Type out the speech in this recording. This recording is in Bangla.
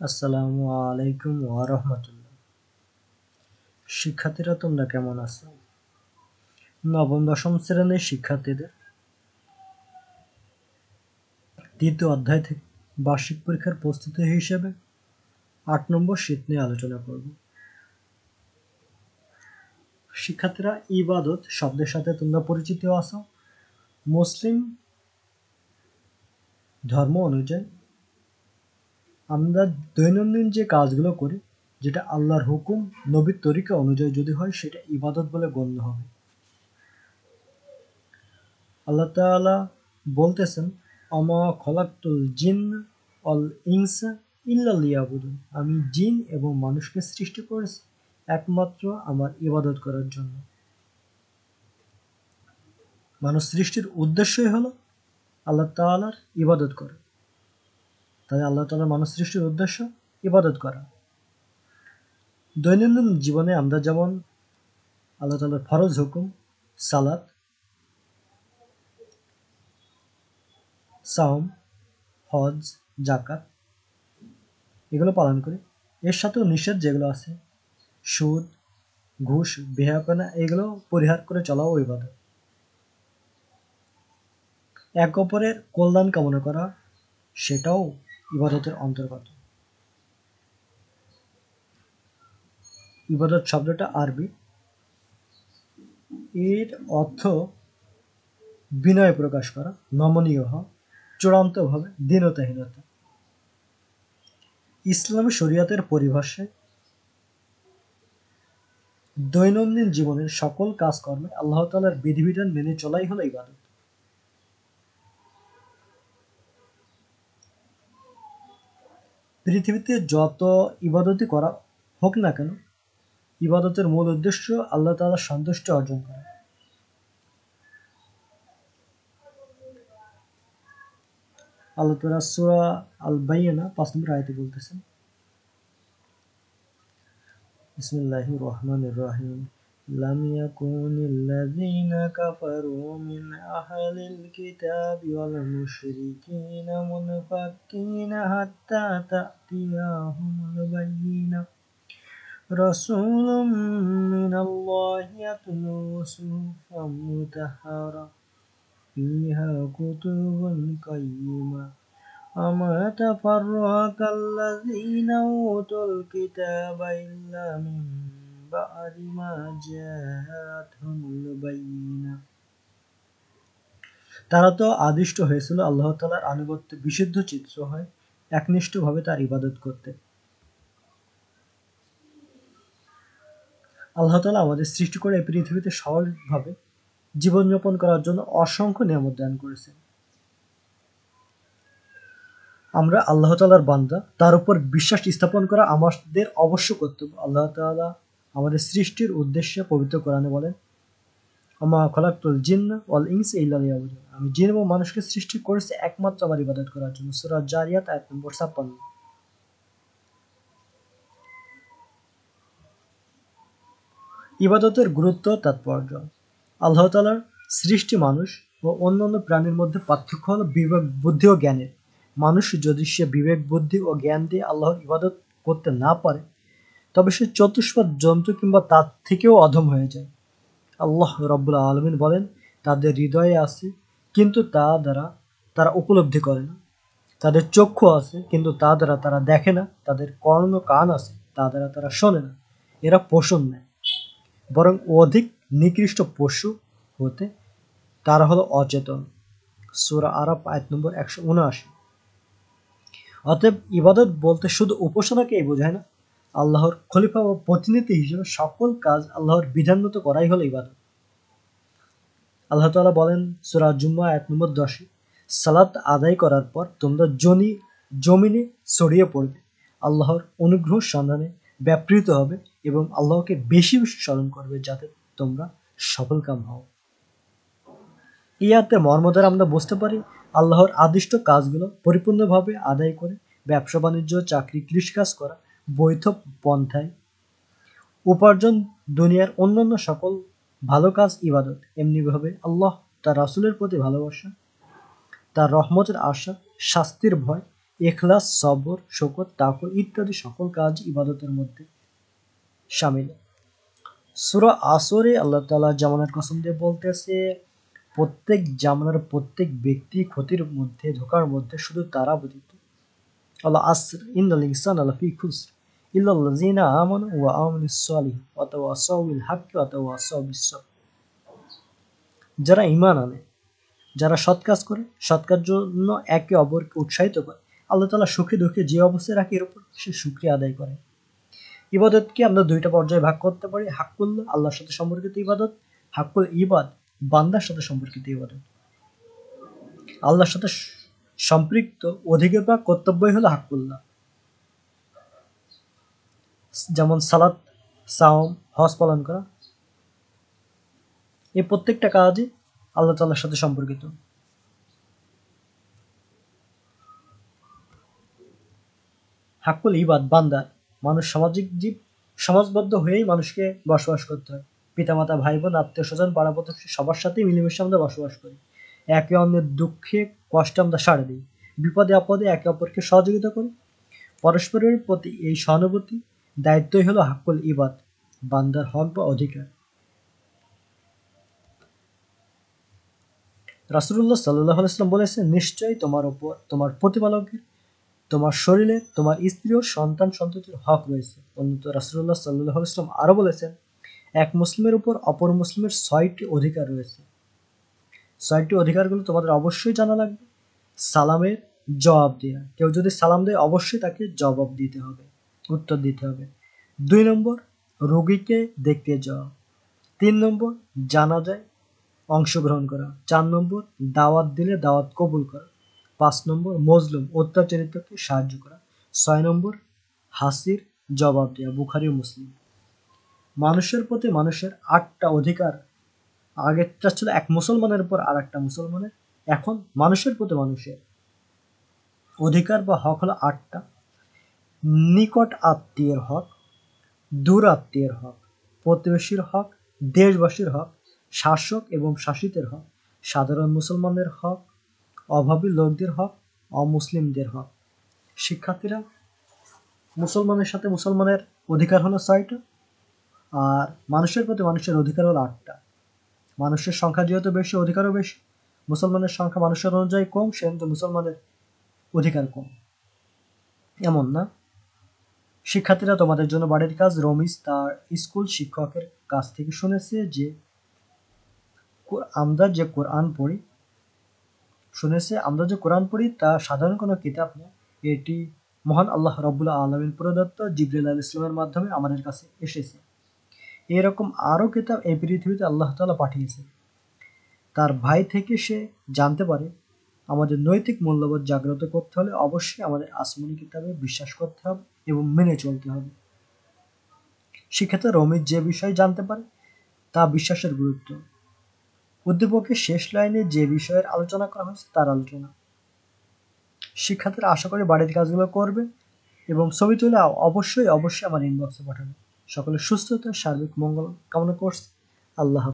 আসসালামু আলাইকুম ওয়া রাহমাতুল্লাহ। শিক্ষার্থীরা তোমরা কেমন আছো? নবম দশম শ্রেণীর শিক্ষার্থীদের দ্বিতীয় অধ্যায় থেকে বার্ষিক পরীক্ষার প্রস্তুতি হিসেবে ৮ নম্বর শীট নিয়ে আলোচনা করব। শিক্ষার্থীরা, ইবাদত শব্দের সাথে তোমরা পরিচিত আছো। মুসলিম ধর্ম অনুযায়ী আমরা দৈনন্দিন যে কাজগুলো করি, যেটা আল্লাহর হুকুম নবীর তরিকা অনুযায়ী যদি হয়, সেটা ইবাদত বলে গণ্য হবে। আল্লাহ তাআলা বলতেছেন, আমা খলাকতুল জিন্না ওয়াল ইনসা ইল্লা লিয়াবুদুন। আমি জিন এবং মানুষকে সৃষ্টি করেছি একমাত্র আমার ইবাদত করার জন্য। মানুষ সৃষ্টির উদ্দেশ্যই হলো আল্লাহ তাআলার ইবাদত করা। তাই আল্লাহ তাআলার মানুষ সৃষ্টির উদ্দেশ্য ইবাদত করা। দৈনন্দিন জীবনে আমরা যেমন আল্লাহ তাআলার ফরজ হুকুম সালাত, সাওম, হজ, যাকাত এগুলো পালন করি, এর সাথেও নিষেধ যেগুলো আছে, সুদ, ঘুষ, বেহায়াপনা, এগুলো পরিহার করে চলাও ইবাদত। এক অপরের কল্যাণ কামনা করা, সেটাও ইবাদতের অন্তর্গত। ইবাদত শব্দটা আরবি, এর অর্থ বিনয় প্রকাশ করা, নমনীয় হওয়া, চূড়ান্তভাবে দীনতাহীনতা। ইসলামী শরিয়তের পরিভাষায় দৈনন্দিন জীবনের সকল কাজকর্মে আল্লাহ তাআলার বিধিবিধান মেনে চলাই হলো ইবাদত। পৃথিবীতে যত ইবাদতই করা হোক না কেন, ইবাদতের মূল উদ্দেশ্য আল্লাহ তাআলার সন্তুষ্টি অর্জন করা। আল্লাহ তাআলা সূরা আল-বাইয়িনা ৫ নম্বর আয়াতে বলতেছেন, বিসমিল্লাহির রহমানির রহিম, লাম ইয়াকুনিল্লাযীনা কাফারু মিন আহলিল কিতাবি ওয়াল মুশরিকিনা মুনফাক্কিনা হাত্তা তা'তিয়াহুমুল বায়্যিনা রাসূলুম মিনাল্লাহি ইয়াতলু সুহুফাম মুতাহহারা ফিহা কুতুবুন কাইয়্যিমা وما تفرق الذين أوتوا الكتاب إلا من بعد ما جاءتهم البينة। তারা তো আদিষ্ট হয়েছিল আল্লাহ তাআলার আনুগত্যে বিশুদ্ধ চিত্ত হয় একনিষ্ঠভাবে তার ইবাদত করতে। আল্লাহ তাআলা আমাদের সৃষ্টি করে এই পৃথিবীতে সহজভাবে জীবনযাপন করার জন্য অসংখ্য নিয়ামত দান করেছেন। আমরা আল্লাহ তাআলার বান্দা, তার উপর বিশ্বাস স্থাপন করা আমাদের অবশ্য কর্তব্য। আল্লাহ তাআলা আমাদের সৃষ্টির উদ্দেশ্যে পবিত্র কোরআনে বলেন, আমা খলাকতুল জিন্না ওয়াল ইনসা ইল্লা লিয়াবুদুন। আমি জিন এবং মানুষকে সৃষ্টি করেছি একমাত্র আমার ইবাদত করার জন্য। সূরা জারিয়াত আয়াত নম্বর ৫৬। ইবাদতের গুরুত্ব তাৎপর্য। আল্লাহ তাআলার সৃষ্টি মানুষ ও অন্যান্য প্রাণীর মধ্যে পার্থক্য হলো বিবেক, বুদ্ধি ও জ্ঞানের। মানুষ যদি সে বিবেক, বুদ্ধি ও জ্ঞান দিয়ে আল্লাহর ইবাদত করতে না পারে, তবে সে চতুষ্পদ জন্তু কিংবা তার থেকেও অধম হয়ে যায়। আল্লাহ রাব্বুল আলামিন বলেন, তাদের হৃদয়ে আছে কিন্তু তা দ্বারা তারা উপলব্ধি করে না, তাদের চক্ষু আছে কিন্তু তা দ্বারা তারা দেখে না, তাদের কর্ণ কান আছে তা দ্বারা তারা শোনে না। এরা পশু নয়, বরং অধিক নিকৃষ্ট পশু হতে তারা হলো অচেতন। সূরা আরাফ আয়াত নম্বর ১৭৯। অতএব ইবাদত বলতে শুধু উপাসনাকেই বোঝায় না, আল্লাহর খলিফা ও প্রতিনিধি হিসেবে সকল কাজ আল্লাহর বিধান মতো করাই হলো ইবাদত। আল্লাহ তাআলা বলেন সূরা জুমা আয়াত নম্বর ১০, সালাত আদায় করার পর তোমরা জমিনে ছড়িয়ে পড়বে, আল্লাহর অনুগ্রহ সন্ধানে ব্যাপৃত হবে এবং আল্লাহকে বেশি বেশি স্মরণ করবে, যাতে তোমরা সফলকাম হও। ইয়াতে মর্ম দ্বারা আমরা বুঝতে পারি, আল্লাহর আদিষ্ট কাজগুলো পরিপূর্ণভাবে আদায় করে ব্যবসা বাণিজ্য, চাকরি, কৃষিকাজ করা বৈধ পন্থায় উপার্জন, দুনিয়ার অন্যান্য সকল ভালো কাজ ইবাদত। এমনিভাবে আল্লাহ, তার রাসূলের প্রতি ভালোবাসা, তার রহমতের আশা, শাস্তির ভয় ইখলাস, সবর, শকর, তাওয়াক্কুল ইত্যাদি সকল কাজ ইবাদতের মধ্যে শামিল। সূরা আসরে আল্লাহ তাআলা জামানের কসম দিয়ে বলতেছে, প্রত্যেক জামানার প্রত্যেক ব্যক্তি ক্ষতির মধ্যে, ধোঁকার মধ্যে, শুধু তারা ব্যতীত। আল্লাহ আসর ইন্নাল ইনসানা লাফি খুসর ইল্লাল্লাযিনা আমানু ওয়া আমিলুস সলিহাত ওয়া তাওয়াসাউ বিল হাক্কি ওয়া তাওয়াসাউ বিস সবর। যারা ঈমান আনে, যারা সৎ কাজ করে, সৎ কাজের জন্য একে অপরকে উৎসাহিত করে, আল্লাহ তাআলা সুখে দুঃখে যে অবস্থায় রাখে এর উপর সে শুকরিয়া আদায় করে। ইবাদতকে আমরা দুইটা পর্যায়ে ভাগ করতে পারি, হাক্কুল্লাহ আল্লাহর সাথে সম্পর্কিত ইবাদত, হাক্কুল ইবাদ বান্দার সাথে সম্পর্কিত ইবাদত। আল্লাহর সাথে সম্পৃক্ত অধিকার বা কর্তব্যই হলো হাক্কুল্লাহ, যেমন সালাত, সাওম, হজ পালন করা, এই প্রত্যেকটা কাজই আল্লাহ তাআলার সাথে সম্পর্কিত। হাক্কুল ইবাদ বান্দার, মানুষ সামাজিক জীব, সমাজবদ্ধ হয়েই মানুষকে বসবাস করতে হয়। পিতামাতা, ভাই বোন, আত্মীয় স্বজন, পাড়া প্রতিবেশী সবার সাথেই মিলেমিশে আমরা বসবাস করি। একে অন্যের দুঃখে কষ্টে আমরা সাড়া দিই, বিপদে আপদে একে অপরকে সহযোগিতা করি। পরস্পরের প্রতি এই সহানুভূতি, দায়িত্বই হলো হাক্কুল ইবাদ, বান্দার হক বা অধিকার। রাসূলুল্লাহ সাল্লাল্লাহু আলাইহি ওয়াসাল্লাম বলেছেন, নিশ্চয়ই তোমার উপর তোমার প্রতিপালকের, তোমার শরীরে, তোমার স্ত্রী ও সন্তান সন্ততির হক রয়েছে। অন্যত রাসূলুল্লাহ সাল্লাল্লাহু আলাইহি ওয়াসাল্লাম আরো বলেছেন, এক মুসলিমের উপর অপর মুসলিমের ৬টি অধিকার রয়েছে। ৬টি অধিকারগুলো তোমাদের অবশ্যই জানা লাগবে। সালামের জবাব দেওয়া, কেউ যদি সালাম দেয় অবশ্যই তাকে জবাব দিতে হবে, উত্তর দিতে হবে। ২ নম্বর, রোগীকে দেখতে যাওয়া। ৩ নম্বর, জানাজায় অংশগ্রহণ করা। ৪ নম্বর, দাওয়াত দিলে দাওয়াত কবুল করা। ৫ নম্বর, মজলুম অত্যাচারিতকে সাহায্য করা। ৬ নম্বর, হাসির জবাব দেওয়া। বুখারী ও মুসলিম। মানুষের প্রতি মানুষের ৮টা অধিকার। আগেরটা ছিল এক মুসলমানের উপর আর একটা মুসলমানের, এখন মানুষের প্রতি মানুষের অধিকার বা হক হলো ৮টা। নিকট আত্মীয়ের হক, দূর আত্মীয়ের হক, প্রতিবেশীর হক, দেশবাসীর হক, শাসক এবং শাসিতের হক, সাধারণ মুসলমানদের হক, অভাবী লোকদের হক, অমুসলিমদের হক। শিক্ষার্থীরা, মুসলমানের সাথে মুসলমানের অধিকার হলো ৬টা, আর মানুষের প্রতি মানুষের অধিকার হলো ৮টা। মানুষের সংখ্যা যেহেতু বেশি, অধিকারও বেশি। মুসলমানের সংখ্যা মানুষের অনুযায়ী কম, সেহেতু মুসলমানের অধিকার কম, এমন না। শিক্ষার্থীরা, তোমাদের জন্য বাড়ির কাজ। রমিজ তার স্কুল শিক্ষকের কাছ থেকে শুনেছে যে আমরা যে কোরআন পড়ি তা সাধারণ কোনো কিতাব না, এটি মহান আল্লাহ রাব্বুল আলামিন প্রদত্ত জিবরিল আলাইহিস সালামের মাধ্যমে আমাদের কাছে এসেছে। এরকম আরও কিতাব এই পৃথিবীতে আল্লাহ তাআলা পাঠিয়েছে। তার ভাই থেকে সে জানতে পারে, আমাদের নৈতিক মূল্যবোধ জাগ্রত করতে হলে অবশ্যই আমাদের আসমানি কিতাবে বিশ্বাস করতে হবে এবং মেনে চলতে হবে। সেক্ষেত্রে রমিজ যে বিষয় জানতে পারে তা বিশ্বাসের গুরুত্ব। উদ্দীপকের শেষ লাইনে যে বিষয়ের আলোচনা করা হয়েছে তার আলোচনা। শিক্ষার্থীরা আশা করি বাড়ির কাজগুলো করবে এবং ছবি তুলে অবশ্যই আমার ইনবক্সে পাঠাবে। সকলের সুস্থতা, সার্বিক মঙ্গল কামনা করছি। আল্লাহ হাফেজ।